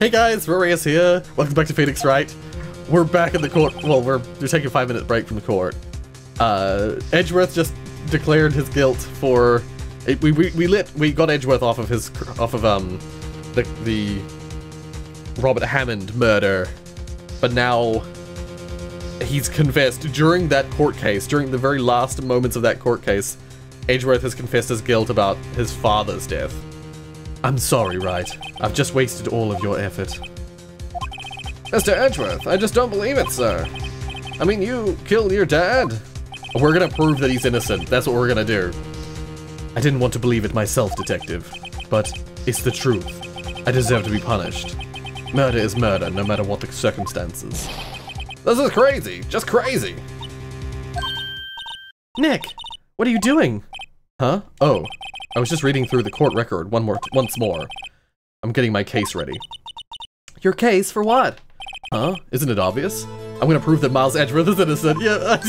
Hey guys, Rorius here. Welcome back to Phoenix Wright. We're back in the court. Well, we're taking a 5-minute break from the court. Edgeworth just declared his guilt for. We got Edgeworth off of the Robert Hammond murder, but now he's confessed during that court case. During the very last moments of that court case, Edgeworth has confessed his guilt about his father's death. I'm sorry, Wright. I've just wasted all of your effort. Mr. Edgeworth, I just don't believe it, sir. I mean, you killed your dad. We're gonna prove that he's innocent. That's what we're gonna do. I didn't want to believe it myself, detective. But it's the truth. I deserve to be punished. Murder is murder, no matter what the circumstances. This is crazy. Just crazy. Nick, what are you doing? Huh? Oh. I was just reading through the court record once more. I'm getting my case ready. Your case for what? Huh? Isn't it obvious? I'm gonna prove that Miles Edgeworth is innocent. Yeah,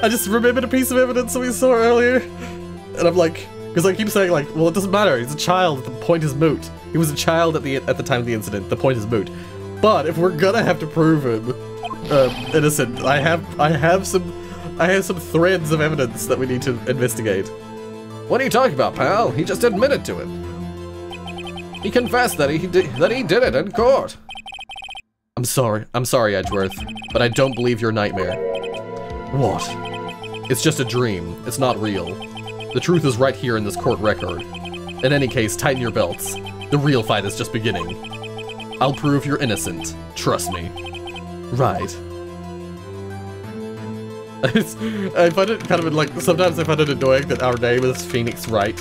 I just remembered a piece of evidence that we saw earlier. And I'm like, because I keep saying like, well, it doesn't matter. He's a child. The point is moot. He was a child at the time of the incident. The point is moot. But if we're gonna have to prove him innocent, I have some threads of evidence that we need to investigate. What are you talking about, pal? He just admitted to it. He confessed that he did it in court. I'm sorry, Edgeworth, but I don't believe your nightmare. What? It's just a dream. It's not real. The truth is right here in this court record. In any case, tighten your belts. The real fight is just beginning. I'll prove you're innocent. Trust me. Right. I find it kind of like, sometimes I find it annoying that our name is Phoenix Wright.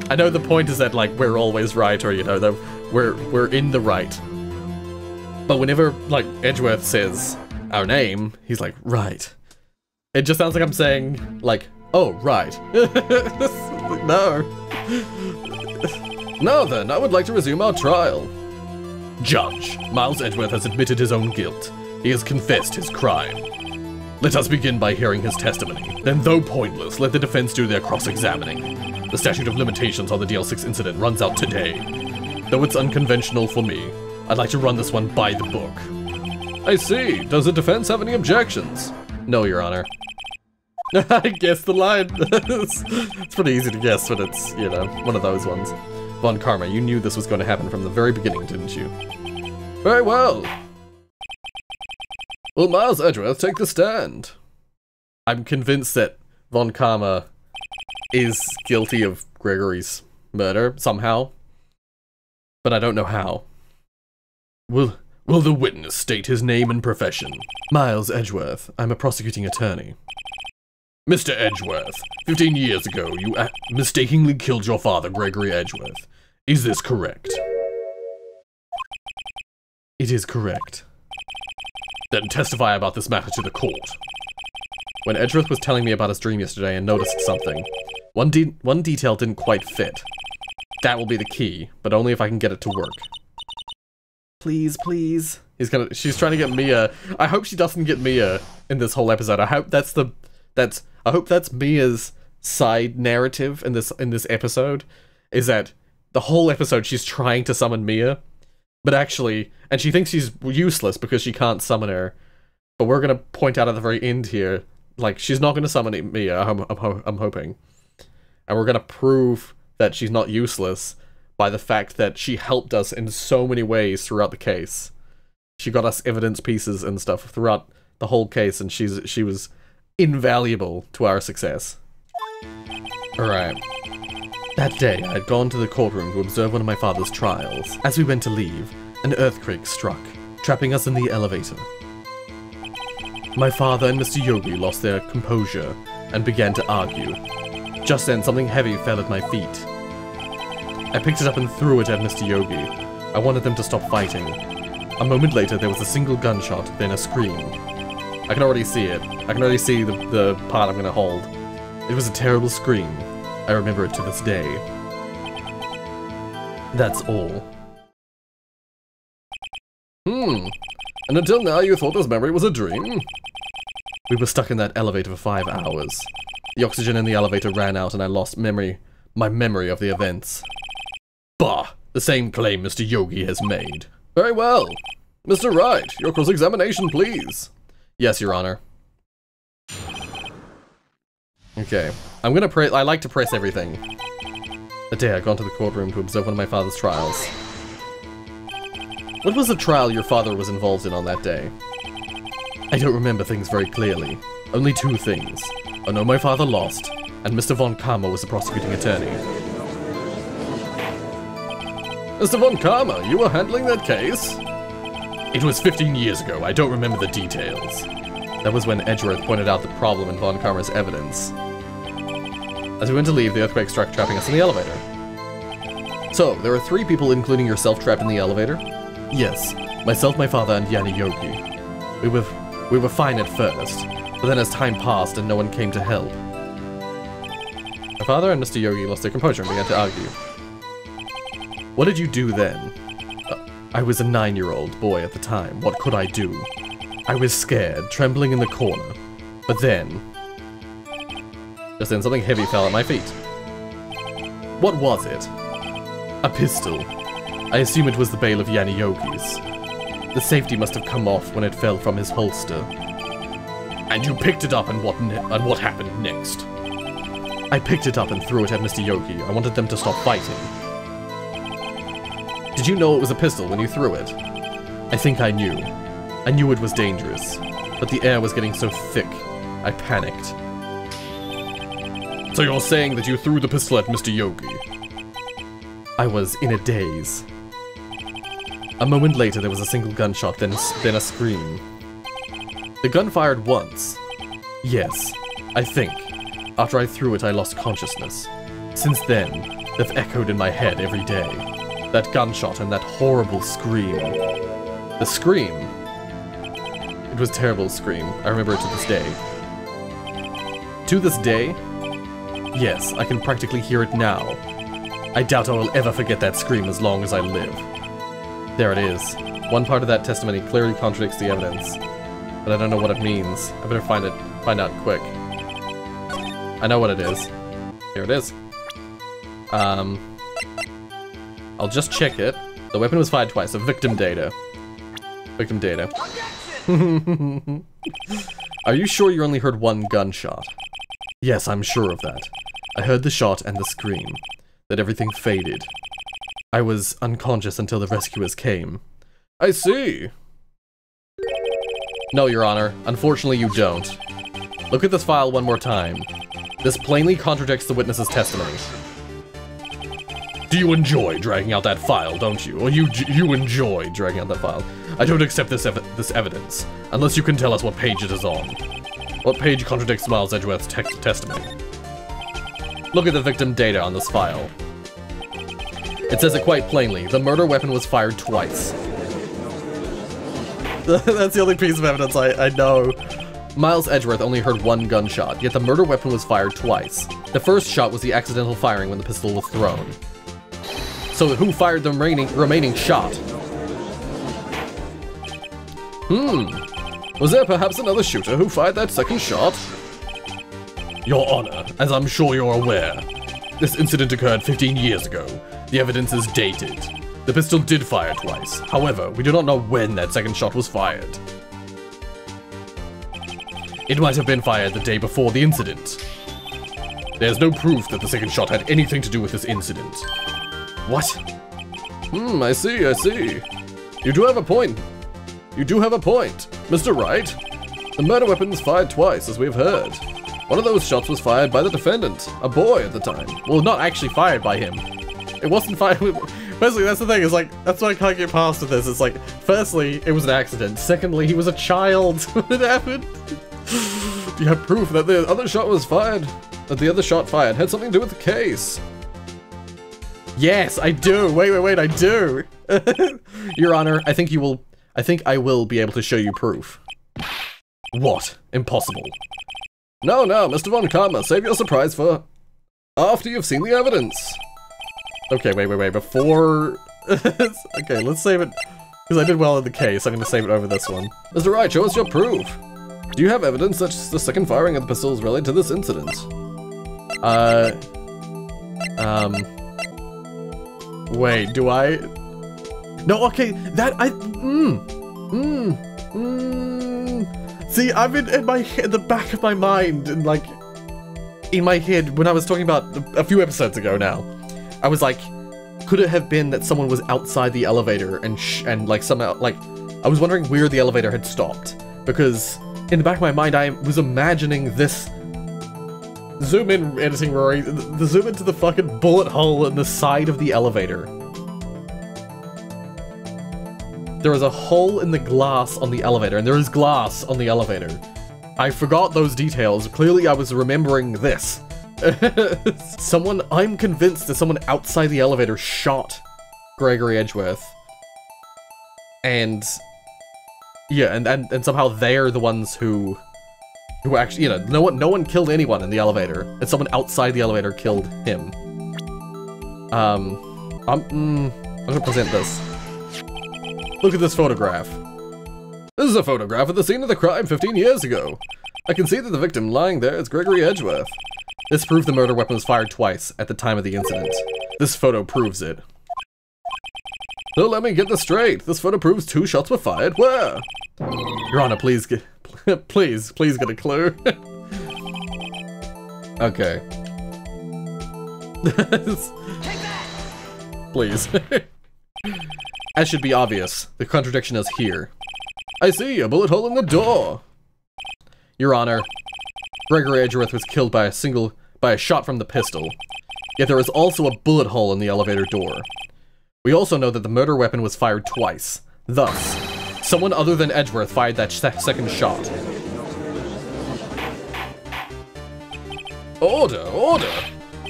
I know the point is that like we're always right, or you know, that we're in the right. But whenever like Edgeworth says our name, he's like, right. It just sounds like I'm saying like, oh, right. No. Now then, I would like to resume our trial. Judge, Miles Edgeworth has admitted his own guilt. He has confessed his crime. Let us begin by hearing his testimony. Then, though pointless, let the defense do their cross-examining. The statute of limitations on the DL-6 incident runs out today. Though it's unconventional for me, I'd like to run this one by the book. I see. Does the defense have any objections? No, Your Honor. I guessed the line. It's pretty easy to guess, but it's, you know, one of those ones. Von Karma, you knew this was going to happen from the very beginning, didn't you? Very well. Will Miles Edgeworth take the stand? I'm convinced that Von Karma is guilty of Gregory's murder, somehow. But I don't know how. Will the witness state his name and profession? Miles Edgeworth. I'm a prosecuting attorney. Mr. Edgeworth, 15 years ago, you mistakenly killed your father, Gregory Edgeworth. Is this correct? It is correct. Then testify about this matter to the court. When Edgeworth was telling me about his dream yesterday and noticed something, one detail didn't quite fit. That will be the key, but only if I can get it to work. Please, please. She's trying to get Mia. I hope she doesn't get Mia in this whole episode. I hope that's Mia's side narrative in this episode, is that the whole episode she's trying to summon Mia. But actually, and she thinks she's useless because she can't summon her. But we're gonna point out at the very end here, like, she's not gonna summon Mia, I'm hoping. And we're gonna prove that she's not useless by the fact that she helped us in so many ways throughout the case. She got us evidence pieces and stuff throughout the whole case, and she was invaluable to our success. Alright. That day, I had gone to the courtroom to observe one of my father's trials. As we went to leave, an earthquake struck, trapping us in the elevator. My father and Mr. Yogi lost their composure and began to argue. Just then, something heavy fell at my feet. I picked it up and threw it at Mr. Yogi. I wanted them to stop fighting. A moment later, there was a single gunshot, then a scream. I can already see it. I can already see the part I'm gonna hold. It was a terrible scream. I remember it to this day. That's all. And until now you thought this memory was a dream? We were stuck in that elevator for 5 hours. The oxygen in the elevator ran out and I lost my memory of the events. Bah! The same claim Mr. Yogi has made. Very well. Mr. Wright, your cross-examination, please. Yes, Your Honor. Okay, I'm gonna press. I like to press everything. A day I'd gone to the courtroom to observe one of my father's trials. What was the trial your father was involved in on that day? I don't remember things very clearly. Only two things. I know my father lost, and Mr. von Karma was the prosecuting attorney. Mr. von Karma, you were handling that case? It was 15 years ago. I don't remember the details. That was when Edgeworth pointed out the problem in von Karma's evidence. As we went to leave, the earthquake struck, trapping us in the elevator. So, there were 3 people, including yourself, trapped in the elevator? Yes. Myself, my father, and Yanni Yogi. We were fine at first, but then as time passed and no one came to help. My father and Mr. Yogi lost their composure and began to argue. What did you do then? I was a 9-year-old boy at the time. What could I do? I was scared, trembling in the corner. But then... Just then something heavy fell at my feet. What was it? A pistol. I assume it was the bail of Yanni Yogi's. The safety must have come off when it fell from his holster. And you picked it up, and what happened next? I picked it up and threw it at Mr. Yogi. I wanted them to stop fighting. Did you know it was a pistol when you threw it? I think I knew. I knew it was dangerous, but the air was getting so thick, I panicked. So you're saying that you threw the pistol at Mr. Yogi? I was in a daze. A moment later, there was a single gunshot, then a scream. The gun fired once. Yes, I think. After I threw it, I lost consciousness. Since then, they've echoed in my head every day. That gunshot and that horrible scream. The scream. It was a terrible scream. I remember it to this day. To this day? Yes, I can practically hear it now. I doubt I will ever forget that scream as long as I live. There it is. One part of that testimony clearly contradicts the evidence, but I don't know what it means. I better find out quick. I know what it is. Here it is. I'll just check it. The weapon was fired twice, so victim data. Victim data. Are you sure you only heard one gunshot? Yes, I'm sure of that. I heard the shot and the scream. Then everything faded. I was unconscious until the rescuers came. I see. No, Your Honor. Unfortunately, you don't. Look at this file one more time. This plainly contradicts the witness's testimony. Do you enjoy dragging out that file, don't you? Or you enjoy dragging out that file? I don't accept this evidence, unless you can tell us what page it is on. What page contradicts Miles Edgeworth's testimony? Look at the victim data on this file. It says it quite plainly. The murder weapon was fired twice. That's the only piece of evidence I know. Miles Edgeworth only heard one gunshot, yet the murder weapon was fired twice. The first shot was the accidental firing when the pistol was thrown. So who fired the remaining shot? Was there perhaps another shooter who fired that second shot? Your Honor, as I'm sure you're aware, this incident occurred 15 years ago. The evidence is dated. The pistol did fire twice. However, we do not know when that second shot was fired. It might have been fired the day before the incident. There's no proof that the second shot had anything to do with this incident. What? I see. You do have a point. Mr. Wright. The murder weapon was fired twice, as we've heard. One of those shots was fired by the defendant, a boy at the time. Well, not actually fired by him. It wasn't fired. Firstly, that's the thing, is like, that's why I can't get past with this. It's like, firstly, it was an accident. Secondly, he was a child when it happened. Do you have proof that the other shot was fired? That the other shot fired had something to do with the case? Yes, I do. Wait, I do. Your Honor, I think I will be able to show you proof. What? Impossible. No, Mr. von Karma, save your surprise for after you've seen the evidence. Okay, wait, before... Okay, let's save it, because I did well in the case, I'm gonna save it over this one. Mr. Wright, show us your proof. Do you have evidence that the second firing of the pistol is related to this incident? Wait, do I? No, okay, that, See, I'm in my head, the back of my mind, and like, in my head, when I was talking about a few episodes ago now, I was like, could it have been that someone was outside the elevator and like somehow, like, I was wondering where the elevator had stopped, because in the back of my mind, I was imagining this. Zoom in, editing, Rory. The zoom into the fucking bullet hole in the side of the elevator. There is a hole in the glass on the elevator, and there is glass on the elevator. I forgot those details. Clearly, I was remembering this. I'm convinced that someone outside the elevator shot Gregory Edgeworth. And yeah, and somehow they're the ones who actually, you know, no one killed anyone in the elevator, and someone outside the elevator killed him. I'm gonna present this. Look at this photograph. This is a photograph of the scene of the crime 15 years ago. I can see that the victim lying there is Gregory Edgeworth. This proved the murder weapon was fired twice at the time of the incident. This photo proves it. So let me get this straight. This photo proves 2 shots were fired. Where? Your Honor, please get a clue. Okay. Please. As should be obvious, the contradiction is here. I see a bullet hole in the door. Your Honor, Gregory Edgeworth was killed by a shot from the pistol. Yet there is also a bullet hole in the elevator door. We also know that the murder weapon was fired twice. Thus, someone other than Edgeworth fired that second shot. Order, order!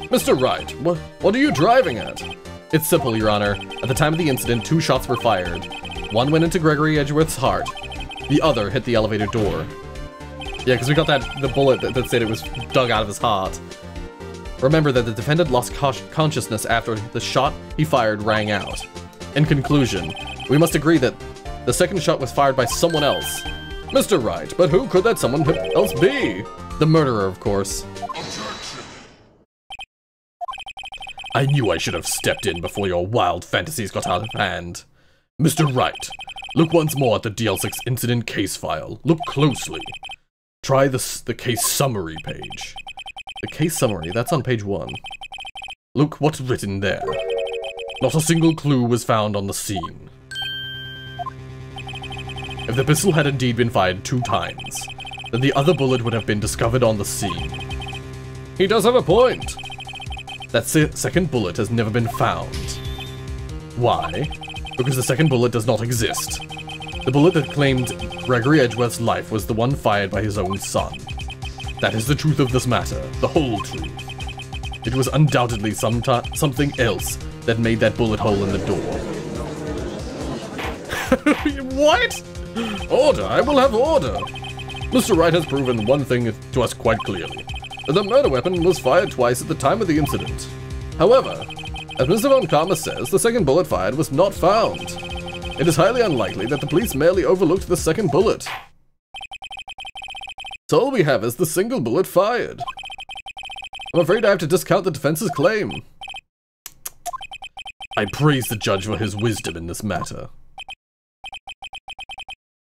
Mr. Wright, what are you driving at? It's simple, Your Honor. At the time of the incident, 2 shots were fired. One went into Gregory Edgeworth's heart. The other hit the elevator door. Yeah, because we got the bullet that said it was dug out of his heart. Remember that the defendant lost consciousness after the shot he fired rang out. In conclusion, we must agree that the second shot was fired by someone else. Mr. Wright, but who could that someone else be? The murderer, of course. I knew I should have stepped in before your wild fantasies got out of hand. Mr. Wright, look once more at the DL-6 incident case file. Look closely. Try the case summary page. The case summary, that's on page 1. Look what's written there. Not a single clue was found on the scene. If the pistol had indeed been fired 2 times, then the other bullet would have been discovered on the scene. He does have a point. That second bullet has never been found. Why? Because the second bullet does not exist. The bullet that claimed Gregory Edgeworth's life was the one fired by his own son. That is the truth of this matter, the whole truth. It was undoubtedly something else that made that bullet hole in the door. What? Order, I will have order. Mr. Wright has proven one thing to us quite clearly. That the murder weapon was fired twice at the time of the incident. However, as Mr. Von Karma says, the second bullet fired was not found. It is highly unlikely that the police merely overlooked the second bullet. So all we have is the single bullet fired. I'm afraid I have to discount the defense's claim. I praise the judge for his wisdom in this matter.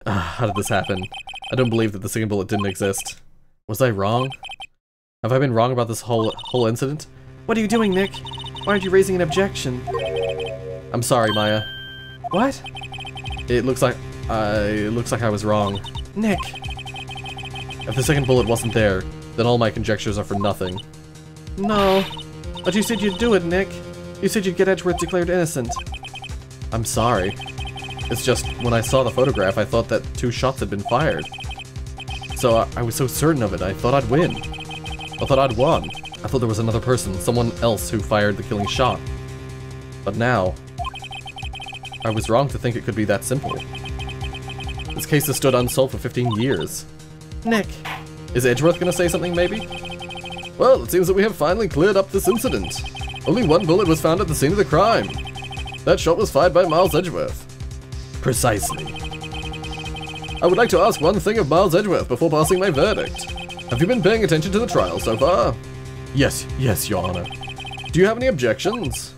How did this happen? I don't believe that the second bullet didn't exist. Was I wrong? Have I been wrong about this whole incident? What are you doing, Nick? Why aren't you raising an objection? I'm sorry, Maya. What? It looks like I was wrong. Nick! If the second bullet wasn't there, then all my conjectures are for nothing. No. But you said you'd do it, Nick. You said you'd get Edgeworth declared innocent. I'm sorry. It's just, when I saw the photograph, I thought that 2 shots had been fired. So I was so certain of it, I thought I'd win. I thought I'd won. I thought there was another person, someone else who fired the killing shot. But now, I was wrong to think it could be that simple. This case has stood unsolved for 15 years. Nick, is Edgeworth gonna say something, maybe? Well, it seems that we have finally cleared up this incident. Only 1 bullet was found at the scene of the crime. That shot was fired by Miles Edgeworth. Precisely. I would like to ask one thing of Miles Edgeworth before passing my verdict. Have you been paying attention to the trial so far? Yes, Your Honor. Do you have any objections?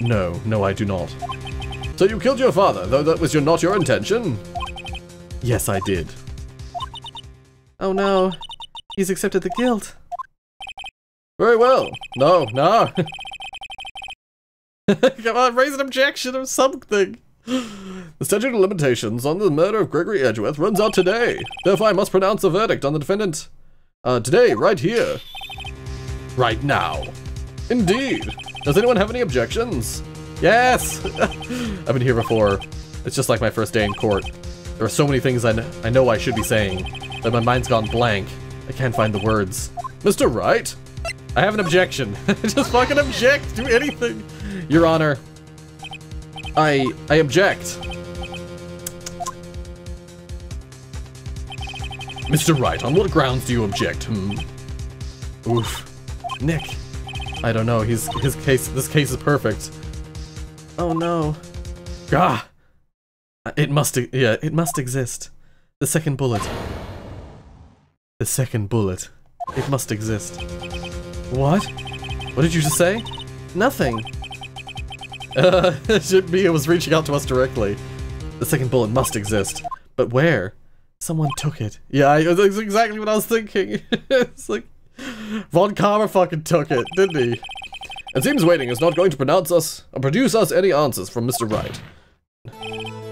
No, I do not. So you killed your father, though that was not your intention? Yes, I did. Oh no, he's accepted the guilt. Very well. No. Come on, raise an objection or something. The statute of limitations on the murder of Gregory Edgeworth runs out today. Therefore, I must pronounce the verdict on the defendant. Today, right here. Right now. Indeed. Does anyone have any objections? Yes! I've been here before. It's just like my first day in court. There are so many things I know I should be saying, but my mind's gone blank. I can't find the words. Mr. Wright? I have an objection. Just fucking object to anything. Your Honor, I object. Mr. Wright, on what grounds do you object? Oof. Nick. I don't know, this case is perfect. Oh no. Gah! It must exist. The second bullet. The second bullet. It must exist. What? What did you just say? Nothing. It should be, it was reaching out to us directly. The second bullet must exist. But where? Someone took it. Yeah, that's exactly what I was thinking. It's like, Von Karma fucking took it, didn't he? It seems waiting is not going to produce us any answers from Mr. Wright.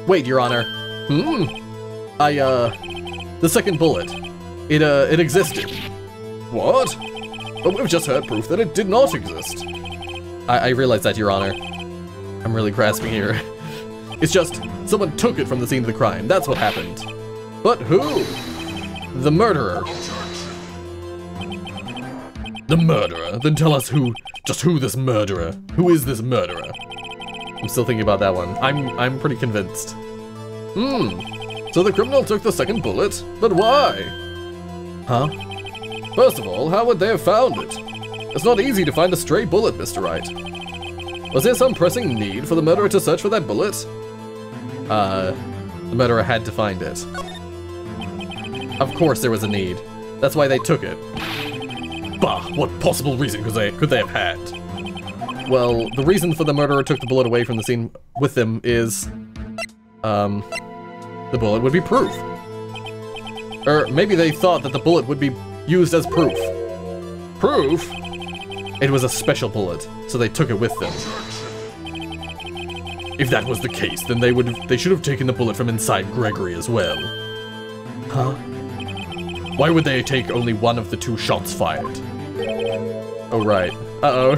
Wait, Your Honor. The second bullet. It existed. What? But we've just heard proof that it did not exist. I realize that, Your Honor. I'm really grasping here. It's just, someone took it from the scene of the crime. That's what happened. But who? The murderer. The murderer? Then tell us who this murderer? Who is this murderer? I'm still thinking about that one. I'm pretty convinced. So the criminal took the second bullet, but why? Huh? First of all, how would they have found it? It's not easy to find a stray bullet, Mr. Wright. Was there some pressing need for the murderer to search for that bullet? The murderer had to find it. Of course there was a need. That's why they took it. Bah, what possible reason could they have had? Well, the reason for the murderer took the bullet away from the scene with them is, the bullet would be proof. Or maybe they thought that the bullet would be used as proof. Proof? It was a special bullet, so they took it with them. If that was the case, then they should have taken the bullet from inside Gregory as well. Huh? Why would they take only one of the two shots fired? Oh, right. Uh-oh.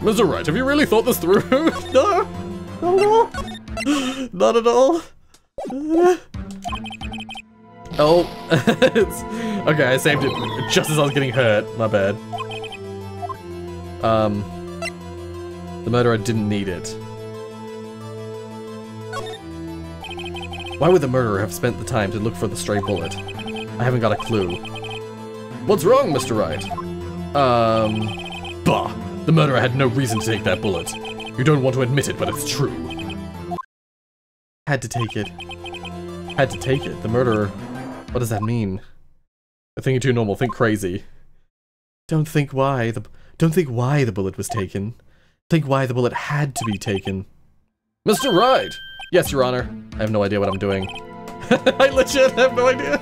Mr. Wright, have you really thought this through? No! Not at all! Not at all! Oh. Okay, I saved it just as I was getting hurt. My bad. The murderer didn't need it. Why would the murderer have spent the time to look for the stray bullet? I haven't got a clue. What's wrong, Mr. Wright? Bah! The murderer had no reason to take that bullet. You don't want to admit it, but it's true. Had to take it. Had to take it. The murderer... What does that mean? Thinking too normal, think crazy. Don't think why the bullet was taken. Think why the bullet had to be taken. Mr. Wright! Yes, Your Honor. I have no idea what I'm doing. I legit have no idea.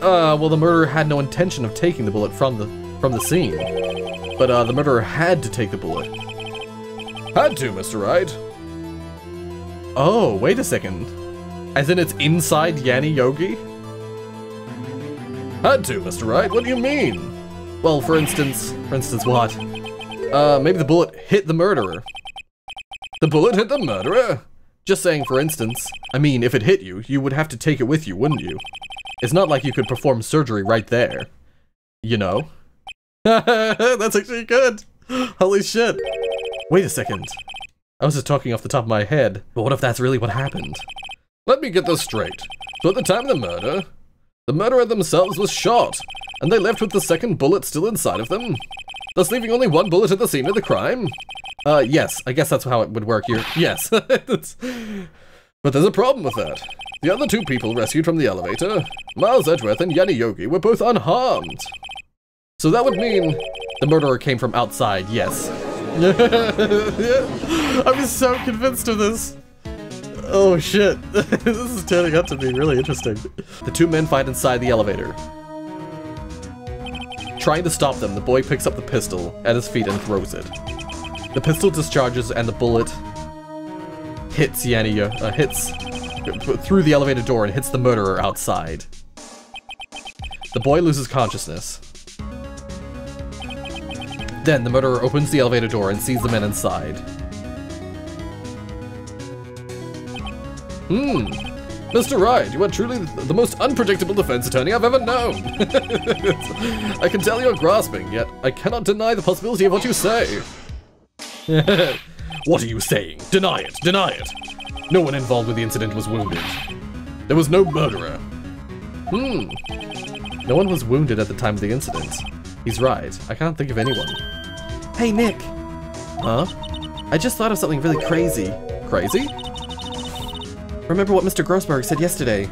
Well, the murderer had no intention of taking the bullet from the scene. But, the murderer had to take the bullet. Had to, Mr. Wright. Oh, wait a second. As in it's inside Yanni Yogi? Had to, Mr. Wright, what do you mean? Well, for instance what? Maybe the bullet hit the murderer. The bullet hit the murderer? Just saying, for instance. I mean, if it hit you, you would have to take it with you, wouldn't you? It's not like you could perform surgery right there. You know? That's actually good! Holy shit! Wait a second. I was just talking off the top of my head, but what if that's really what happened? Let me get this straight. So at the time of the murderer themselves was shot, and they left with the second bullet still inside of them, thus leaving only one bullet at the scene of the crime? Yes, I guess that's how it would work here. Yes. But there's a problem with that. The other two people rescued from the elevator, Miles Edgeworth and Yanni Yogi, were both unharmed. So that would mean the murderer came from outside, yes. I was so convinced of this. Oh shit, this is turning out to be really interesting. The two men fight inside the elevator. Trying to stop them, the boy picks up the pistol at his feet and throws it. The pistol discharges and the bullet hits hits through the elevator door and hits the murderer outside. The boy loses consciousness. Then the murderer opens the elevator door and sees the men inside. Mr. Wright, you are truly the most unpredictable defense attorney I've ever known. I can tell you're grasping, yet I cannot deny the possibility of what you say. What are you saying? Deny it, deny it. No one involved with the incident was wounded. There was no murderer. No one was wounded at the time of the incident. He's right. I can't think of anyone. Hey, Nick. Huh? I just thought of something really crazy. Crazy? Remember what Mr. Grossberg said yesterday?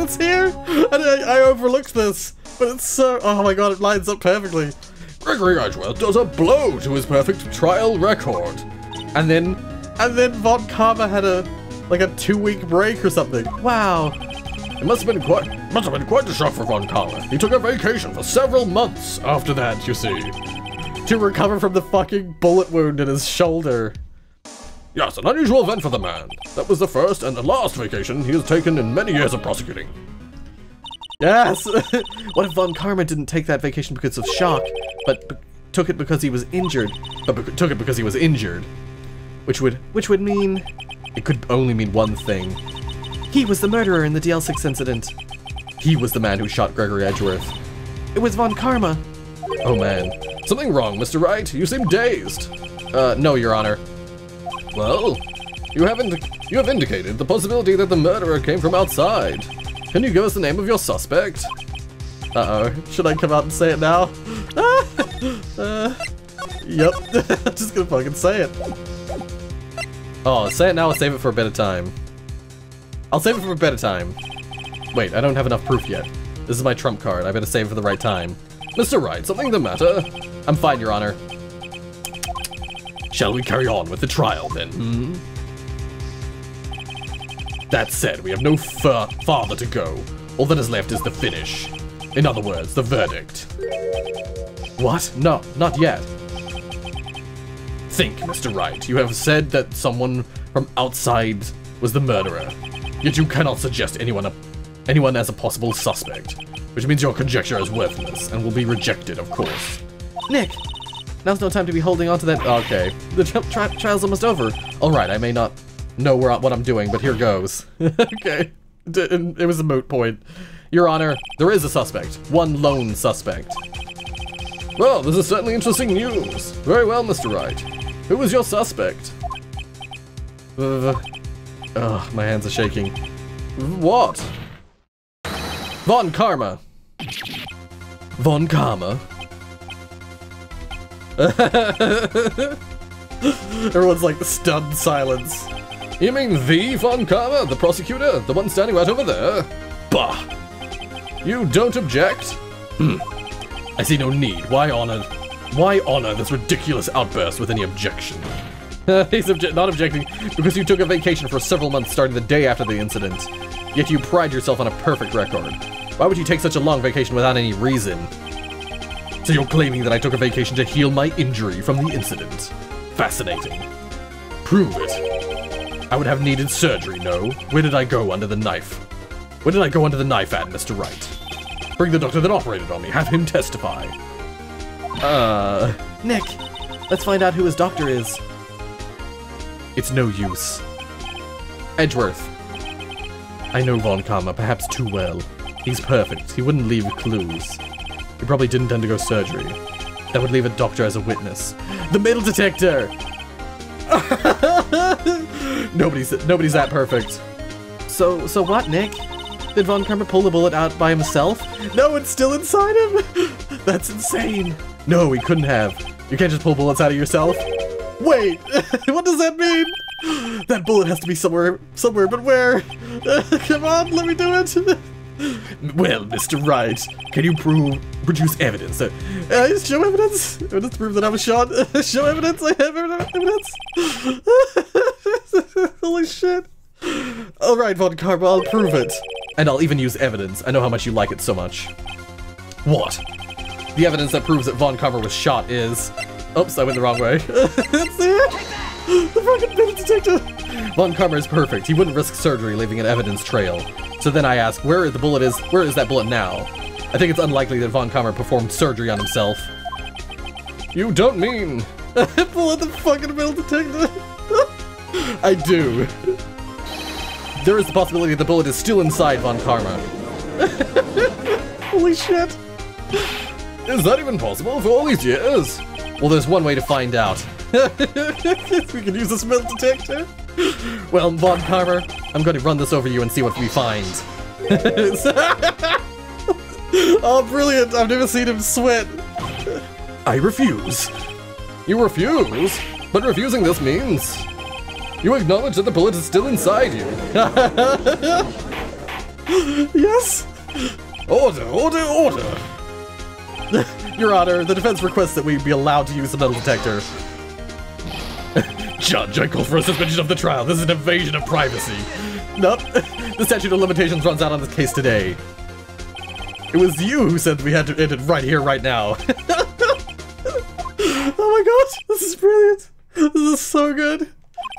It's here! I overlooked this, but it's so... Oh my god, it lines up perfectly. Gregory Edgeworth does a blow to his perfect trial record. And then Von Karma had a 2-week break or something. Wow. It must have been quite a shock for Von Karma. He took a vacation for several months after that, you see. To recover from the fucking bullet wound in his shoulder. Yes, an unusual event for the man. That was the first and the last vacation he has taken in many years of prosecuting. Yes! What if Von Karma didn't take that vacation because of shock, but took it because he was injured? Which would mean... It could only mean one thing. He was the murderer in the DL-6 incident. He was the man who shot Gregory Edgeworth. It was Von Karma. Oh man. Something wrong, Mr. Wright? You seem dazed. No, Your Honor. Well, you have indicated the possibility that the murderer came from outside. Can you give us the name of your suspect? Uh-oh. Should I come out and say it now? Yep. I'm just gonna fucking say it. Oh, say it now or save it for a better time. I'll save it for a better time. Wait, I don't have enough proof yet. This is my trump card. I better save it for the right time. Mr. Wright, something the matter? I'm fine, Your Honor. Shall we carry on with the trial, then, That said, we have no farther to go. All that is left is the finish. In other words, the verdict. What? No, not yet. Think, Mr. Wright. You have said that someone from outside was the murderer. Yet you cannot suggest anyone as a possible suspect. Which means your conjecture is worthless, and will be rejected, of course. Nick! Now's no time to be holding on to that- Okay. The trial's almost over. Alright, I may not know what I'm doing, but here goes. Okay. It was a moot point. Your Honor, there is a suspect. One lone suspect. Well, this is certainly interesting news. Very well, Mr. Wright. Who was your suspect? Ugh, my hands are shaking. What? Von Karma. Von Karma? Everyone's like stunned silence. You mean the Von Karma, the prosecutor? The one standing right over there? Bah! You don't object? I see no need. Why honor this ridiculous outburst with any objection? He's not objecting because you took a vacation for several months starting the day after the incident. Yet you pride yourself on a perfect record. Why would you take such a long vacation without any reason? So you're claiming that I took a vacation to heal my injury from the incident. Fascinating. Prove it. I would have needed surgery, no? Where did I go under the knife? Where did I go under the knife at, Mr. Wright? Bring the doctor that operated on me. Have him testify. Nick, let's find out who his doctor is. It's no use. Edgeworth. I know Von Karma perhaps too well. He's perfect. He wouldn't leave clues. He probably didn't undergo surgery. That would leave a doctor as a witness. The metal detector! Nobody's that perfect. So what, Nick? Did Von Karma pull the bullet out by himself? No, it's still inside him! That's insane! No, he couldn't have. You can't just pull bullets out of yourself. Wait! What does that mean? That bullet has to be somewhere, but where? Come on, let me do it! Well, Mr. Wright, can you produce evidence? Show evidence? Evidence to prove that I was shot? Show evidence? I have evidence? Holy shit. Alright, Von Karma, I'll prove it. And I'll even use evidence. I know how much you like it so much. What? The evidence that proves that Von Karma was shot is... Oops, I went the wrong way. That's it! The fucking metal detector! Von Karma is perfect. He wouldn't risk surgery leaving an evidence trail. So then I ask, where is that bullet now? I think it's unlikely that Von Karma performed surgery on himself. You don't mean... Bullet the fucking metal detector! I do. There is the possibility the bullet is still inside Von Karma. Holy shit. Is that even possible for all these years? Well, there's one way to find out. We can use this metal detector. Well, Von Karma, I'm going to run this over you and see what we find. Oh, brilliant. I've never seen him sweat. I refuse. You refuse? But refusing this means... You acknowledge that the bullet is still inside you. Yes. Order, order, order. Your Honor, the defense requests that we be allowed to use the metal detector. Judge, I call for a suspension of the trial. This is an invasion of privacy. Nope. The statute of limitations runs out on this case today. It was you who said we had to end it right here, right now. Oh my gosh, this is brilliant. This is so good.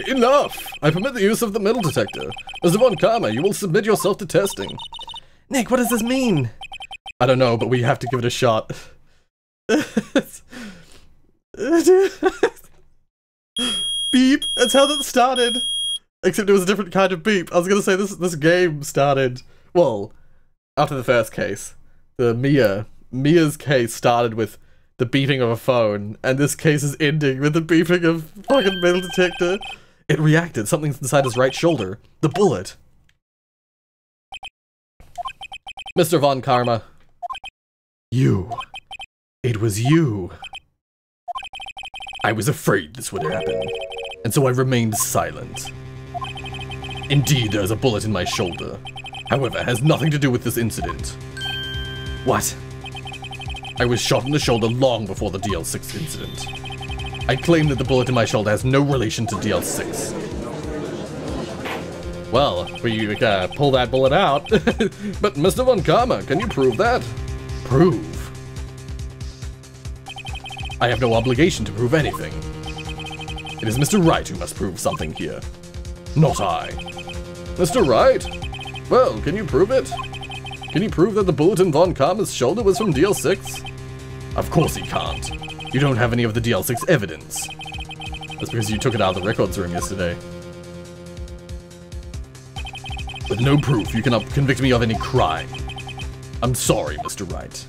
Enough! I permit the use of the metal detector. Mr. Von Karma, you will submit yourself to testing. Nick, what does this mean? I don't know, but we have to give it a shot. Beep! That's how that started! Except it was a different kind of beep. I was gonna say this game started... Well, after the first case. Mia's case started with the beeping of a phone, and this case is ending with the beeping of fucking metal detector. It reacted. Something's inside his right shoulder. The bullet. Mr. Von Karma. You. It was you. I was afraid this would happen, and so I remained silent. Indeed, there is a bullet in my shoulder. However, it has nothing to do with this incident. What? I was shot in the shoulder long before the DL-6 incident. I claim that the bullet in my shoulder has no relation to DL-6. Well, we pull that bullet out. But Mr. Von Karma, can you prove that? Prove? I have no obligation to prove anything. It is Mr. Wright who must prove something here. Not I. Mr. Wright? Well, can you prove it? Can you prove that the bullet in Von Karma's shoulder was from DL-6? Of course he can't. You don't have any of the DL-6 evidence. That's because you took it out of the records room yesterday. With no proof, you cannot convict me of any crime. I'm sorry, Mr. Wright.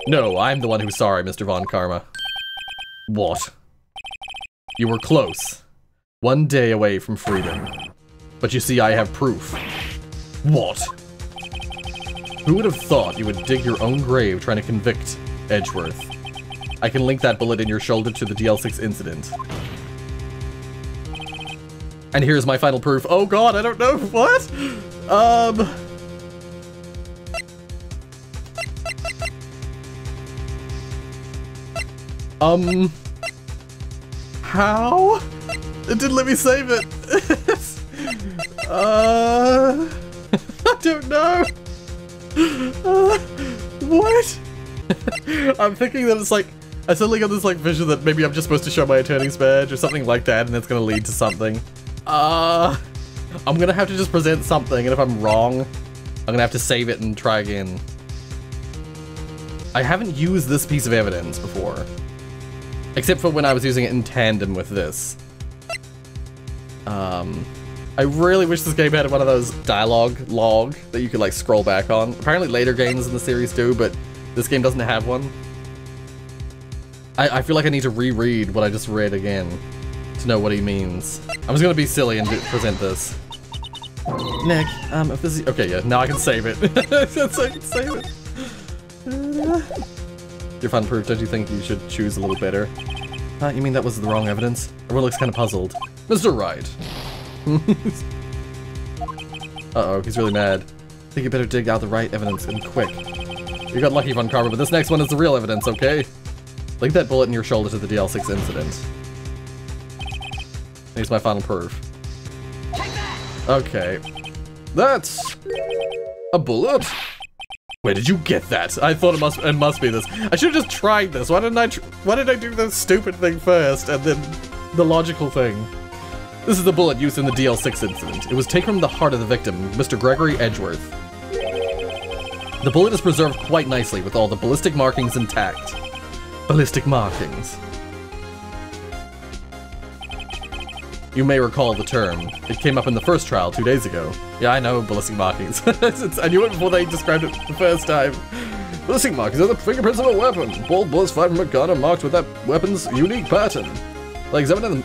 No, I'm the one who's sorry, Mr. Von Karma. What? You were close. 1 day away from freedom. But you see, I have proof. What? Who would have thought you would dig your own grave trying to convict Edgeworth? I can link that bullet in your shoulder to the DL-6 incident. And here's my final proof. Oh god, I don't know. What? How? It didn't let me save it. I don't know. What? I'm thinking that it's like, I suddenly got this like vision that maybe I'm just supposed to show my attorney's badge or something like that, and it's gonna lead to something. I'm gonna have to just present something, and if I'm wrong, I'm gonna have to save it and try again. I haven't used this piece of evidence before. Except for when I was using it in tandem with this. I really wish this game had one of those dialogue log that you could like scroll back on. Apparently later games in the series do, but this game doesn't have one. I feel like I need to reread what I just read again to know what he means. I'm just gonna be silly and present this. Nick, if this is... Okay, yeah, now I can save it. I can save it. Your fun proof, don't you think you should choose a little better? You mean that was the wrong evidence? Everyone looks kind of puzzled. Mr. Wright. Uh-oh, he's really mad. I think you better dig out the right evidence and quick. You got lucky, Von Karma, but this next one is the real evidence, okay? Link that bullet in your shoulder to the DL-6 incident. Here's my final proof. Okay. That's a bullet? Where did you get that? I thought it must be this. I should have just tried this. Why did I do the stupid thing first and then the logical thing? This is the bullet used in the DL-6 incident. It was taken from the heart of the victim, Mr. Gregory Edgeworth. The bullet is preserved quite nicely with all the ballistic markings intact. Ballistic markings. You may recall the term. It came up in the first trial 2 days ago. Yeah, I know, ballistic markings. I knew it before they described it the first time. Ballistic markings are the fingerprints of a weapon. Bold bullets fired from a gun are marked with that weapon's unique pattern. By examining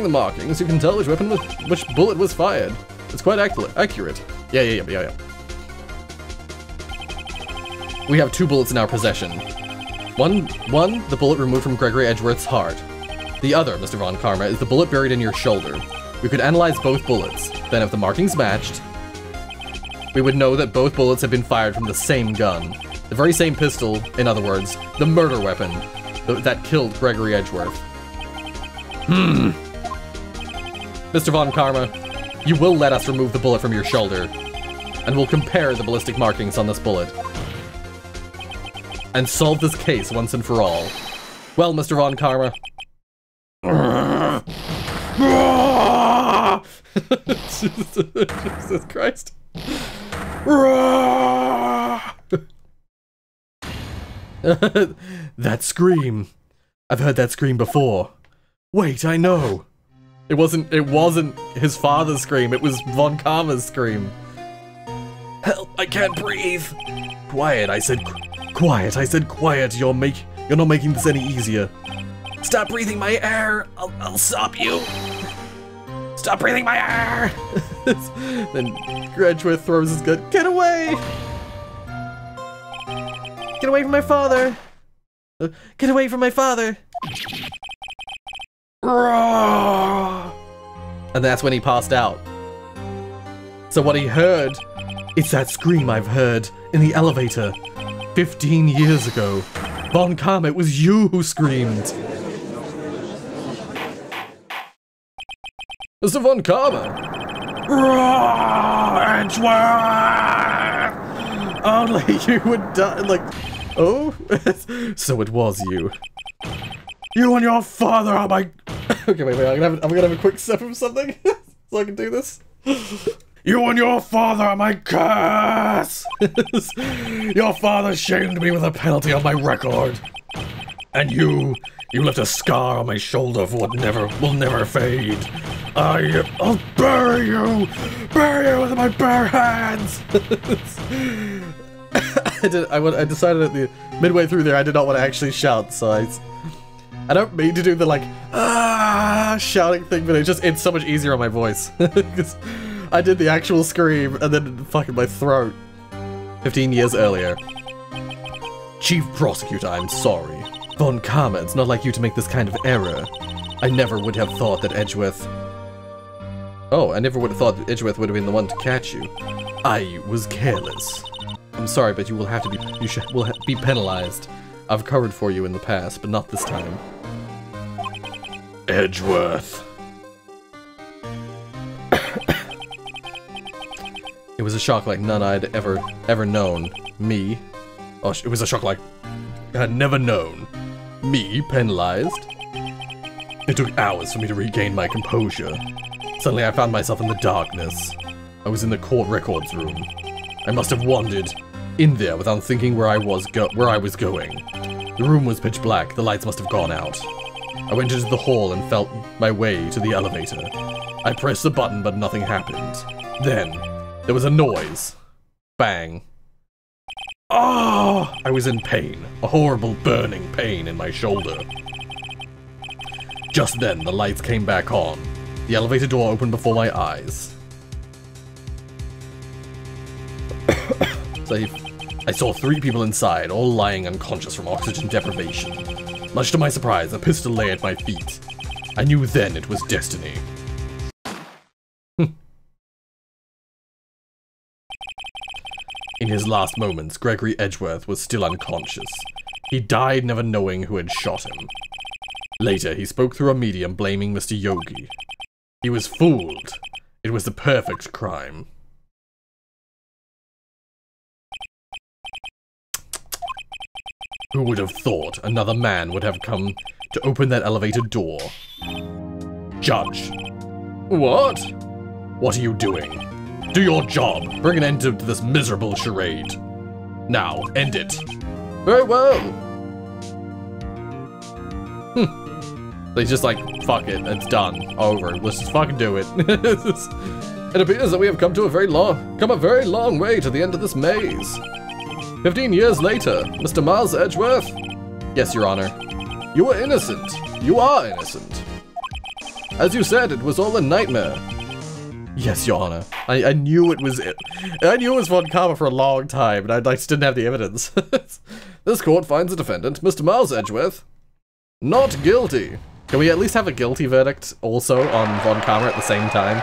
the markings, you can tell which bullet was fired. It's quite accurate. Yeah. We have 2 bullets in our possession. One, the bullet removed from Gregory Edgeworth's heart. The other, Mr. Von Karma, is the bullet buried in your shoulder. We could analyze both bullets. Then if the markings matched, we would know that both bullets had been fired from the same gun. The very same pistol, in other words, the murder weapon that killed Gregory Edgeworth. Mr. Von Karma, you will let us remove the bullet from your shoulder, and we'll compare the ballistic markings on this bullet, and solve this case once and for all. Well, Mr. Von Karma. Jesus Christ. That scream. I've heard that scream before. Wait, I know. It wasn't his father's scream, it was Von Karma's scream. Help, I can't breathe. Quiet, I said quiet. You're not making this any easier. Stop breathing my air. I'll stop you. Stop breathing my air. Then Edgeworth throws his gun. Get away. Get away from my father. Get away from my father. And that's when he passed out. So what he heard, it's that scream I've heard in the elevator 15 years ago. Von Karma, it was you who screamed. Mr. Von Karma. Edgeworth! Only you would die, like, oh? So it was you. You and your father are my... Okay, wait, I'm gonna have a quick sip of something so I can do this. You and your father are my curse! Your father shamed me with a penalty on my record. And you left a scar on my shoulder for what will never fade. I'll bury you with my bare hands! I decided at the midway through there I did not want to actually shout, so I don't mean to do the like shouting thing, but it's so much easier on my voice. Because I did the actual scream and then fucking my throat. 15 years earlier. Chief Prosecutor, I'm sorry. Von Karma, it's not like you to make this kind of error. I never would have thought that Edgeworth... Oh, I never would have thought that Edgeworth would have been the one to catch you. I was careless. I'm sorry, but you will be penalized. I've covered for you in the past, but not this time. Edgeworth. It was a shock like none I'd ever known. Me. Oh, it was a shock like I had never known. Me penalized. It took hours for me to regain my composure. Suddenly I found myself in the darkness. I was in the court records room. I must have wandered in there without thinking where I was going. The room was pitch black. The lights must have gone out. I went into the hall and felt my way to the elevator. I pressed the button, but nothing happened. Then, there was a noise. Bang. Oh! I was in pain. A horrible burning pain in my shoulder. Just then, the lights came back on. The elevator door opened before my eyes. I saw 3 people inside, all lying unconscious from oxygen deprivation. Much to my surprise, a pistol lay at my feet. I knew then it was destiny. In his last moments, Gregory Edgeworth was still unconscious. He died never knowing who had shot him. Later, he spoke through a medium blaming Mr. Yogi. He was fooled. It was the perfect crime. Who would have thought another man would have come to open that elevator door? Judge. What? What are you doing? Do your job. Bring an end to this miserable charade. Now, end it. Very well. They just like, fuck it, it's done. Over. Let's just fucking do it. It appears that we have come a very long way to the end of this maze. 15 years later, Mr. Miles Edgeworth? Yes, Your Honor. You were innocent. You are innocent. As you said, it was all a nightmare. Yes, Your Honor. I knew it was Von Karma for a long time, and I just didn't have the evidence. This court finds the defendant, Mr. Miles Edgeworth, not guilty. Can we at least have a guilty verdict also on Von Karma at the same time?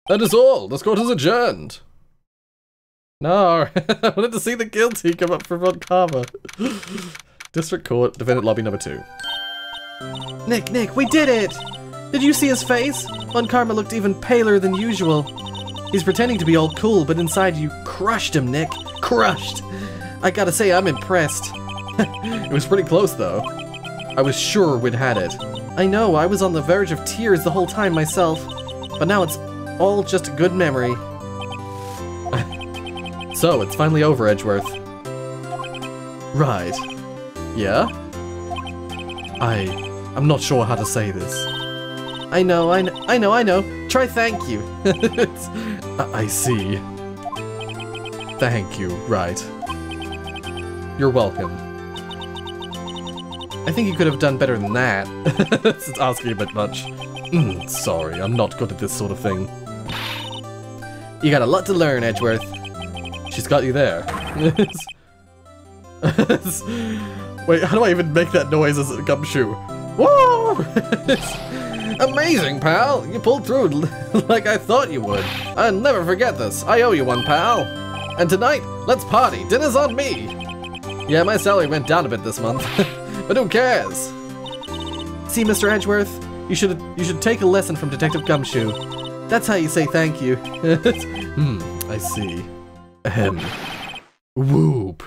That is all. This court is adjourned. No, I wanted to see the guilty come up for Von Karma. District Court, defendant lobby number 2. Nick, we did it! Did you see his face? Von Karma looked even paler than usual. He's pretending to be all cool, but inside you crushed him, Nick. Crushed! I gotta say, I'm impressed. It was pretty close, though. I was sure we'd had it. I know, I was on the verge of tears the whole time myself. But now it's all just a good memory. So, it's finally over, Edgeworth. Right. Yeah? I'm not sure how to say this. I know. Try thank you. I see. Thank you, right. You're welcome. I think you could have done better than that. It's asking a bit much. Sorry, I'm not good at this sort of thing. You got a lot to learn, Edgeworth. She's got you there. Wait, how do I even make that noise as a gumshoe? Whoa! Amazing, pal! You pulled through like I thought you would. I'll never forget this. I owe you one, pal. And tonight, let's party. Dinner's on me. Yeah, my salary went down a bit this month. But who cares? See, Mr. Edgeworth, you should take a lesson from Detective Gumshoe. That's how you say thank you. I see. Ahem. Whoop.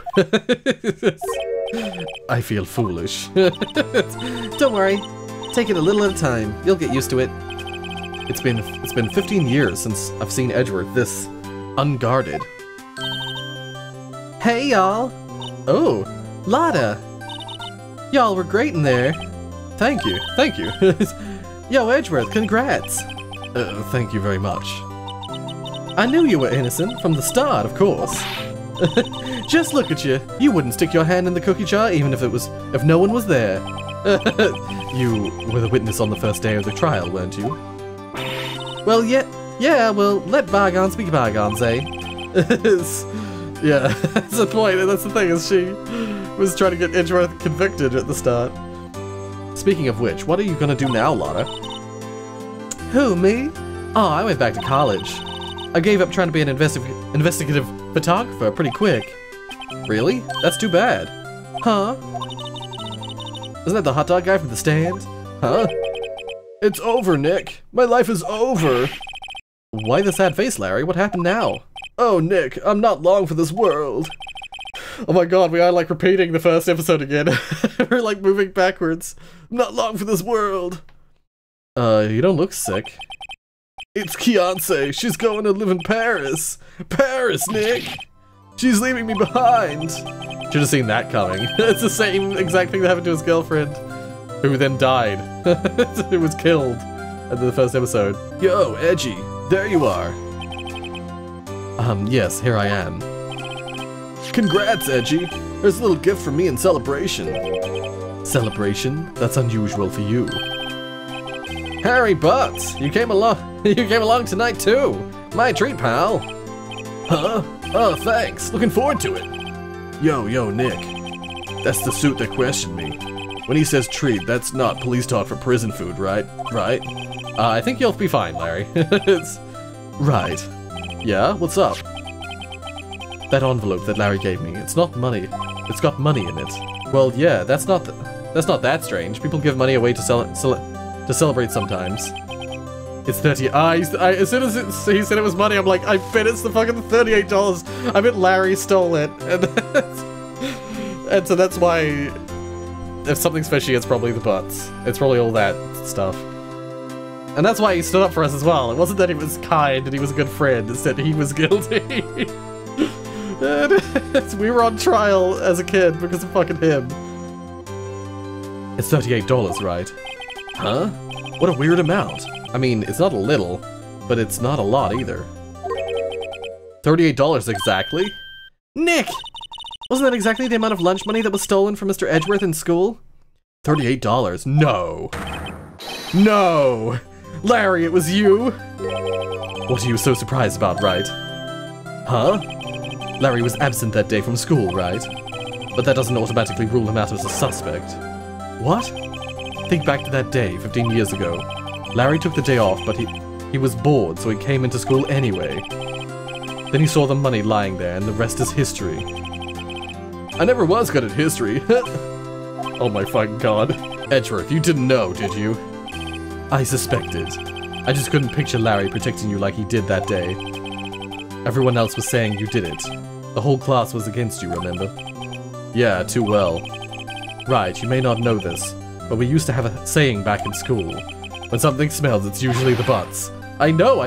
I feel foolish. Don't worry. Take it a little at a time. You'll get used to it. It's been 15 years since I've seen Edgeworth this unguarded. Hey, y'all. Oh, Lotta. Y'all were great in there. Thank you. Yo, Edgeworth, congrats. Thank you very much. I knew you were innocent from the start, of course. Just look at you. You wouldn't stick your hand in the cookie jar even if no one was there. You were the witness on the first day of the trial, weren't you? Well, yeah, well, let bygones be bygones, eh? Yeah, that's the point, and that's the thing, is she was trying to get Edgeworth convicted at the start. Speaking of which, what are you gonna do now, Lotta? Who, me? Oh, I went back to college. I gave up trying to be an investigative photographer pretty quick. Really? That's too bad. Huh? Isn't that the hot dog guy from the stand? Huh? It's over, Nick. My life is over. Why the sad face, Larry? What happened now? Oh, Nick, I'm not long for this world. Oh my god, we are like repeating the first episode again. We're like moving backwards. I'm not long for this world. You don't look sick. It's Kiance. She's going to live in Paris. Paris, Nick. She's leaving me behind. Should have seen that coming. It's the same exact thing that happened to his girlfriend, who then died. Who was killed at the first episode. Yo, Edgy, there you are. Yes, here I am. Congrats, Edgy. There's a little gift for me in celebration. Celebration? That's unusual for you. Harry Butts, you came along tonight too. My treat, pal. Huh? Oh, thanks. Looking forward to it. Yo, Nick. That's the suit that questioned me. When he says treat, that's not police talk for prison food, right? Right? I think you'll be fine, Larry. It's... Right. Yeah, what's up? That envelope that Larry gave me, it's not money. It's got money in it. Well, yeah, that's not that strange. People give money away to celebrate sometimes. It's 30. As soon as he said it was money, I'm like, I bet it's the fucking $38. I bet Larry stole it. And so that's why, if something's fishy, it's probably the butts. It's probably all that stuff. And that's why he stood up for us as well. It wasn't that he was kind and he was a good friend. It's that he was guilty. And we were on trial as a kid because of fucking him. It's $38, right? Huh? What a weird amount. I mean, it's not a little, but it's not a lot either. $38 exactly? Nick! Wasn't that exactly the amount of lunch money that was stolen from Mr. Edgeworth in school? $38? No. No! Larry, it was you? What are you so surprised about, right? Huh? Larry was absent that day from school, right? But that doesn't automatically rule him out as a suspect. What? Think back to that day, 15 years ago. Larry took the day off, but he was bored, so he came into school anyway. Then he saw the money lying there, and the rest is history. I never was good at history. Oh my fucking god. Edgeworth, you didn't know, did you? I suspected. I just couldn't picture Larry protecting you like he did that day. Everyone else was saying you did it. The whole class was against you, remember? Yeah, too well. Right, you may not know this, but we used to have a saying back in school. When something smells, it's usually the butts. I know!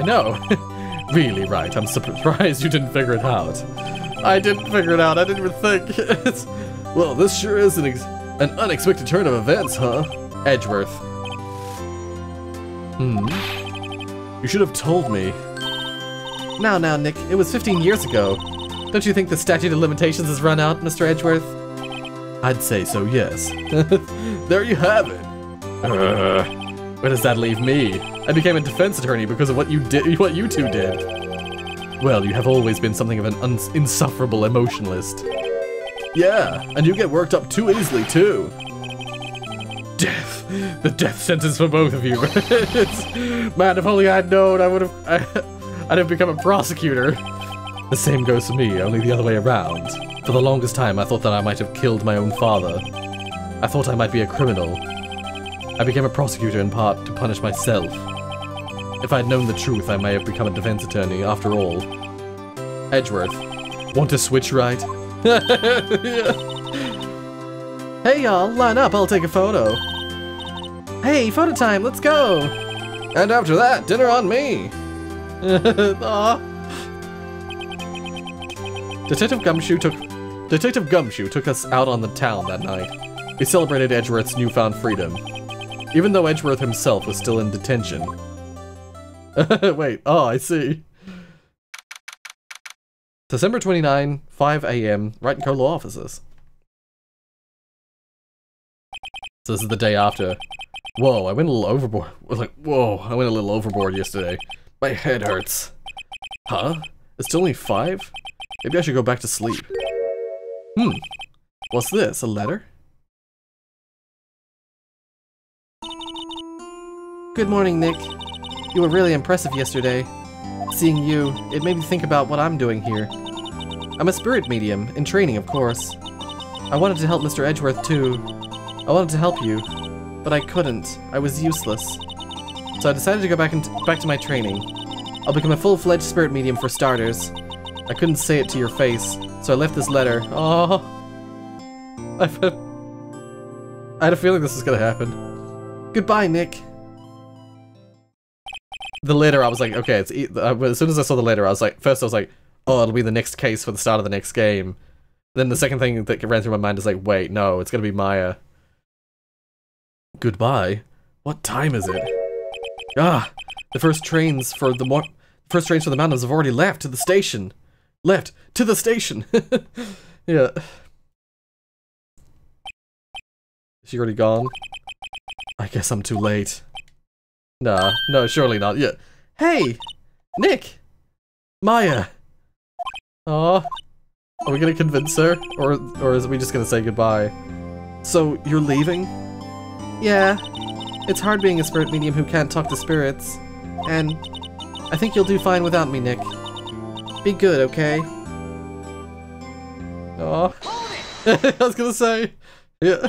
Really, right, I'm surprised you didn't figure it out. I didn't figure it out, I didn't even think. Well, this sure is an unexpected turn of events, huh? Edgeworth. You should have told me. Now, Nick, it was 15 years ago. Don't you think the statute of limitations has run out, Mr. Edgeworth? I'd say so, yes. There you have it. Where does that leave me? I became a defense attorney because of what you two did. Well, you have always been something of an insufferable emotionalist. Yeah, and you get worked up too easily, too. Death. The death sentence for both of you. Man, if only I'd known, I'd have become a prosecutor. The same goes for me, only the other way around. For the longest time, I thought that I might have killed my own father. I thought I might be a criminal. I became a prosecutor in part to punish myself. If I'd known the truth, I may have become a defense attorney, after all. Edgeworth, want to switch right? Yeah. Hey y'all, line up, I'll take a photo. Hey, photo time, let's go! And after that, dinner on me! Detective Gumshoe took us out on the town that night. We celebrated Edgeworth's newfound freedom, even though Edgeworth himself was still in detention. Wait, oh, I see. December 29, 5 AM, Wright and Carlo offices. So this is the day after. Whoa, I went a little overboard. I went a little overboard yesterday. My head hurts. Huh? It's still only 5? Maybe I should go back to sleep. What's this? A letter? Good morning, Nick. You were really impressive yesterday. Seeing you, it made me think about what I'm doing here. I'm a spirit medium, in training, of course. I wanted to help Mr. Edgeworth, too. I wanted to help you, but I couldn't. I was useless. So I decided to go back to my training. I'll become a full-fledged spirit medium for starters. I couldn't say it to your face, so I left this letter. Oh, I had a feeling this was gonna happen. Goodbye, Nick. The letter, I was like, okay, as soon as I saw the letter, I was like, first I was like, oh, it'll be the next case for the start of the next game. Then the second thing that ran through my mind is like, wait, no, it's gonna be Maya. Goodbye? What time is it? Ah, the first trains for the mountains have already left to the station. Left to the station. Yeah. Is she already gone? I guess I'm too late. Nah, no, surely not. Yeah. Hey, Nick, Maya. Aw, are we gonna convince her, or is we just gonna say goodbye? So you're leaving? Yeah, it's hard being a spirit medium who can't talk to spirits. And I think you'll do fine without me, Nick. Be good, okay? Oh. I was gonna say. Yeah.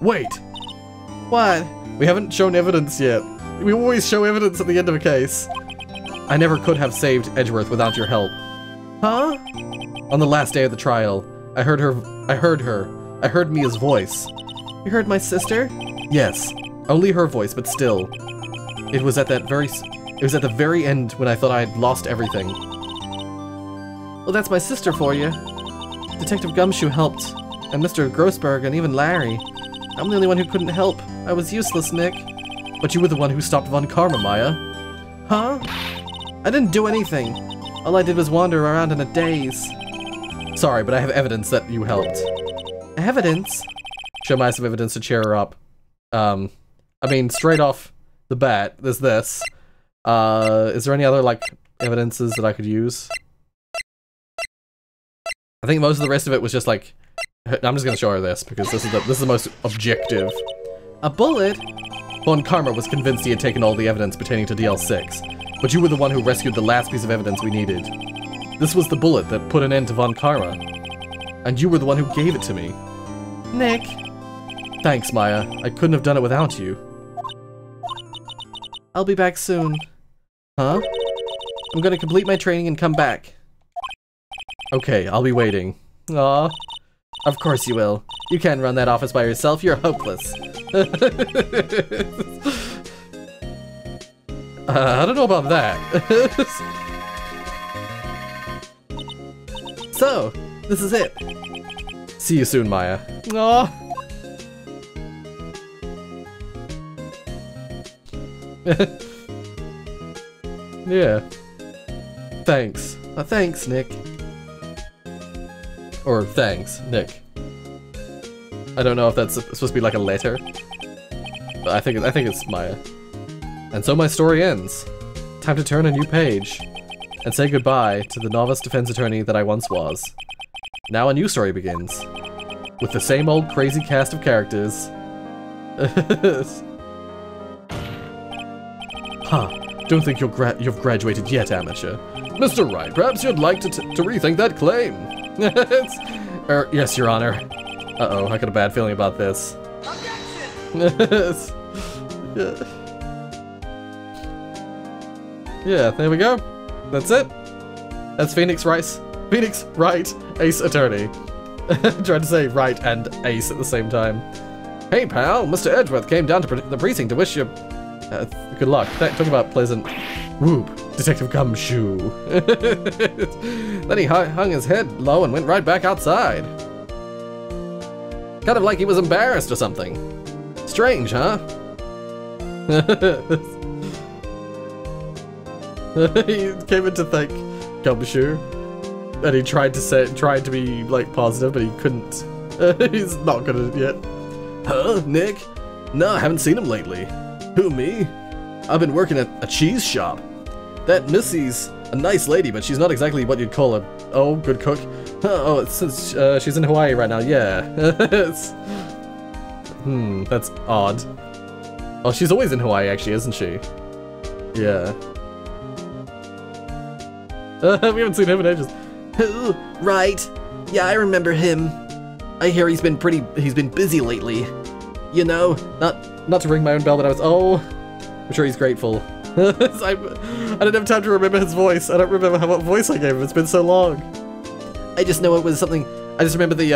Wait. What? We haven't shown evidence yet. We always show evidence at the end of a case. I never could have saved Edgeworth without your help. Huh? On the last day of the trial, I heard Mia's voice. You heard my sister? Yes. Only her voice, but still. It was at the very end when I thought I had lost everything. Well, that's my sister for you. Detective Gumshoe helped, and Mr. Grossberg, and even Larry. I'm the only one who couldn't help. I was useless, Nick. But you were the one who stopped Von Karma, Maya. Huh? I didn't do anything. All I did was wander around in a daze. Sorry, but I have evidence that you helped. Evidence? Show Maya some evidence to cheer her up. I mean, straight off the bat, there's this. Is there any other, like, evidences that I could use? I think most of the rest of it was just like, I'm just gonna show her this because this is the most objective. A bullet? Von Karma was convinced he had taken all the evidence pertaining to DL-6, but you were the one who rescued the last piece of evidence we needed. This was the bullet that put an end to Von Karma, and you were the one who gave it to me. Nick. Thanks, Maya. I couldn't have done it without you. I'll be back soon. Huh? I'm gonna complete my training and come back. Okay, I'll be waiting. Aw. Of course you will. You can't run that office by yourself, you're hopeless. I don't know about that. So, this is it. See you soon, Maya. Aw. Yeah. Thanks. Thanks, Nick. Or thanks, Nick. I don't know if that's supposed to be like a letter, but I think it's Maya. And so my story ends. Time to turn a new page and say goodbye to the novice defense attorney that I once was. Now a new story begins with the same old crazy cast of characters. Huh. Don't think you've graduated yet, amateur. Mr. Wright, perhaps you'd like to rethink that claim. Yes, Your Honor. Uh-oh, I got a bad feeling about this. Yeah, there we go. That's it. That's Phoenix Wright, Ace Attorney. Tried to say right and ace at the same time. Hey, pal, Mr. Edgeworth came down to the precinct to wish you good luck. Talk about pleasant. Whoop, Detective Gumshoe. Then he hung his head low and went right back outside. Kind of like he was embarrassed or something. Strange, huh? He came in to thank Gumshoe, and he tried to be like positive, but he couldn't. He's not good at it yet. Huh, Nick? No, I haven't seen him lately. Who, me? I've been working at a cheese shop. That Missy's a nice lady, but she's not exactly what you'd call a good cook. Oh, it's since she's in Hawaii right now. Yeah. That's odd. Oh, she's always in Hawaii, actually, isn't she? Yeah. We haven't seen him in ages. Who? Right. Yeah, I remember him. I hear he's been busy lately. You know, not to ring my own bell, but I'm sure he's grateful. I didn't have time to remember his voice. I don't remember what voice I gave him. It's been so long. I just know it was something. I just remember the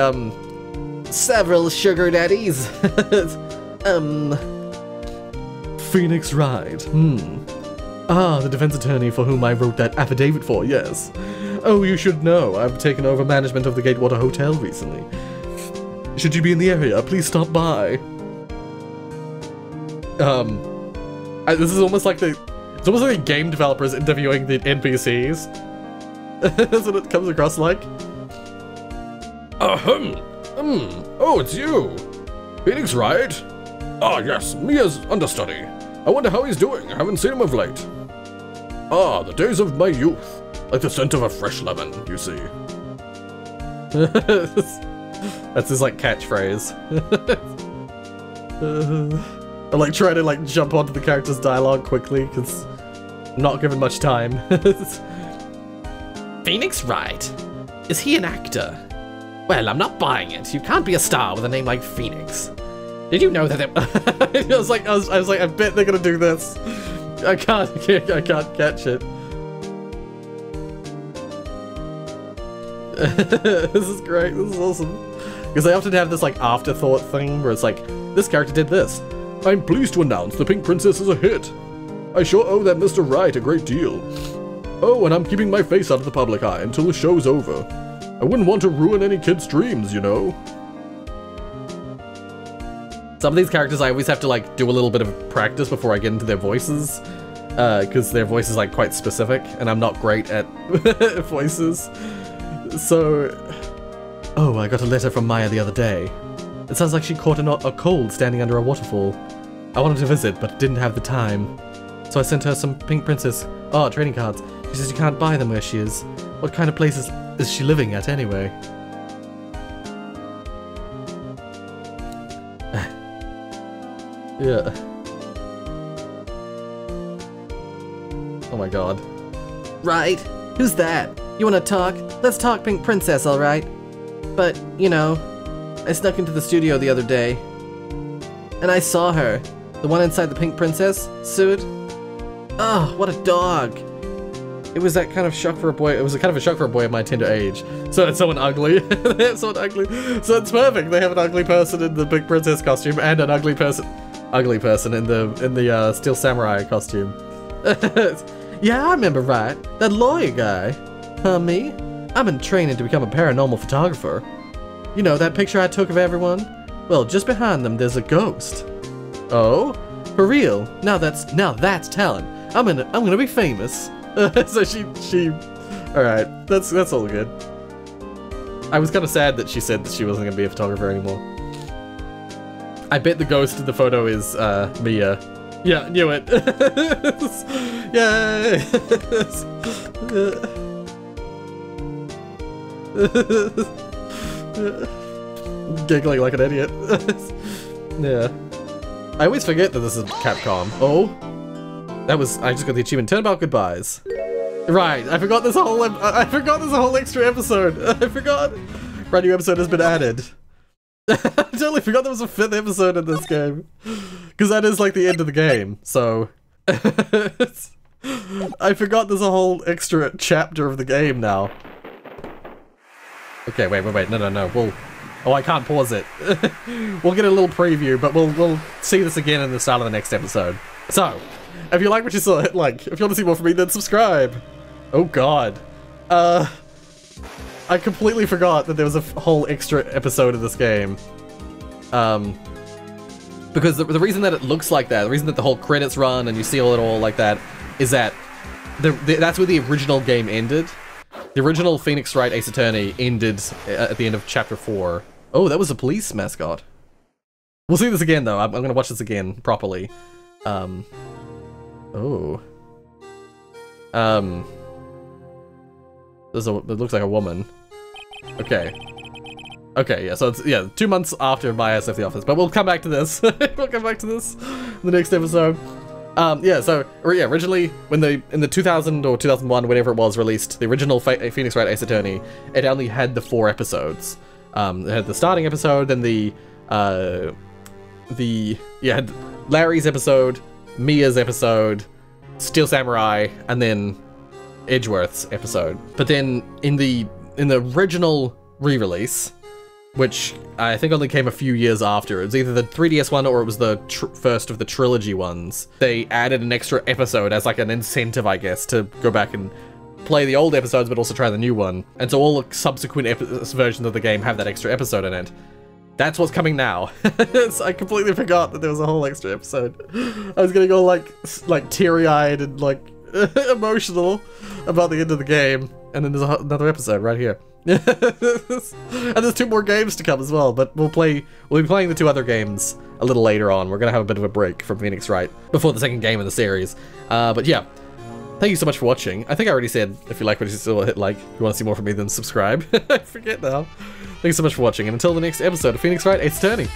several sugar daddies. Phoenix Wright. Ah, the defense attorney for whom I wrote that affidavit for, yes. Oh, you should know, I've taken over management of the Gatewater Hotel recently. Should you be in the area, please stop by. This is almost like it's almost like the game developers interviewing the NPCs. That's what it comes across like. Oh, it's you. Phoenix Wright? Ah, yes, Mia's understudy. I wonder how he's doing. I haven't seen him of late. Ah, the days of my youth. Like the scent of a fresh lemon, you see. That's his, like, catchphrase. I'm like trying to like jump onto the character's dialogue quickly because I'm not given much time. Phoenix Wright? Is he an actor? Well, I'm not buying it. You can't be a star with a name like Phoenix. Did you know that I was like, I bet they're gonna do this. I can't catch it. This is great. This is awesome. Because they often have this like afterthought thing where it's like, this character did this. I'm pleased to announce the Pink Princess is a hit. I sure owe that Mr. Wright a great deal. Oh, and I'm keeping my face out of the public eye until the show's over. I wouldn't want to ruin any kid's dreams, you know. Some of these characters I always have to like do a little bit of practice before I get into their voices. Because their voice is like quite specific and I'm not great at voices. So... Oh, I got a letter from Maya the other day. It sounds like she caught a cold standing under a waterfall. I wanted to visit, but didn't have the time. So I sent her some Pink Princess trading cards. She says you can't buy them where she is. What kind of place is she living at anyway? Yeah. Oh my god. Right? Who's that? You wanna talk? Let's talk Pink Princess, alright? But, you know, I snuck into the studio the other day. And I saw her. The one inside the Pink Princess suit. Oh, what a dog. It was that kind of shock for a boy. It was a kind of a shock for a boy of my tender age. So it's someone ugly. They have someone ugly. So it's perfect. They have an ugly person in the Pink Princess costume and an ugly person in the Steel Samurai costume. Yeah, I remember right. That lawyer guy. Me? I've been training to become a paranormal photographer. You know, that picture I took of everyone? Well, just behind them, there's a ghost. Oh? For real? Now that's talent. I'm gonna be famous. So she alright, that's all good. I was kind of sad that she said that she wasn't gonna be a photographer anymore. I bet the ghost in the photo is Mia. Yeah, knew it. Yay! Giggling like an idiot. Yeah. I always forget that this is Capcom. Oh? I just got the achievement. Turnabout goodbyes. Right, I forgot this whole extra episode. I forgot. Brand new episode has been added. I totally forgot there was a 5th episode in this game. Because that is like the end of the game, so... I forgot there's a whole extra chapter of the game now. Okay, wait, no. Oh, I can't pause it. We'll get a little preview, but we'll see this again in the start of the next episode. So, if you like what you saw, if you want to see more from me, then subscribe. Oh god. I completely forgot that there was a whole extra episode of this game. Because the reason that it looks like that, the reason that the whole credits run and you see it all like that, is that that's where the original game ended. The original Phoenix Wright Ace Attorney ended at the end of Chapter 4. Oh, that was a police mascot. We'll see this again, though. I'm gonna watch this again, properly. Oh. It looks like a woman. Okay. Okay, yeah, so it's, 2 months after Maya's left the office, but we'll come back to this. We'll come back to this in the next episode. Originally, in the 2000 or 2001, whenever it was released, the original Phoenix Wright Ace Attorney, it only had the 4 episodes. It had the starting episode, then had Larry's episode, Mia's episode, Steel Samurai, and then Edgeworth's episode. But then in the original re-release, which I think only came a few years after. It was either the 3DS one or it was the first of the Trilogy ones. They added an extra episode as like an incentive, I guess, to go back and play the old episodes but also try the new one. And so all the subsequent versions of the game have that extra episode in it. That's what's coming now. I completely forgot that there was a whole extra episode. I was getting all like teary-eyed and like emotional about the end of the game. And then there's another episode right here. And there's 2 more games to come as well, but we'll be playing the 2 other games a little later on. We're gonna have a bit of a break from Phoenix Wright before the second game in the series. But yeah, thank you so much for watching. I think I already said, if you like what you saw, hit like. If you want to see more from me, then subscribe. I forget now. Thanks so much for watching, and until the next episode of Phoenix Wright Ace Attorney.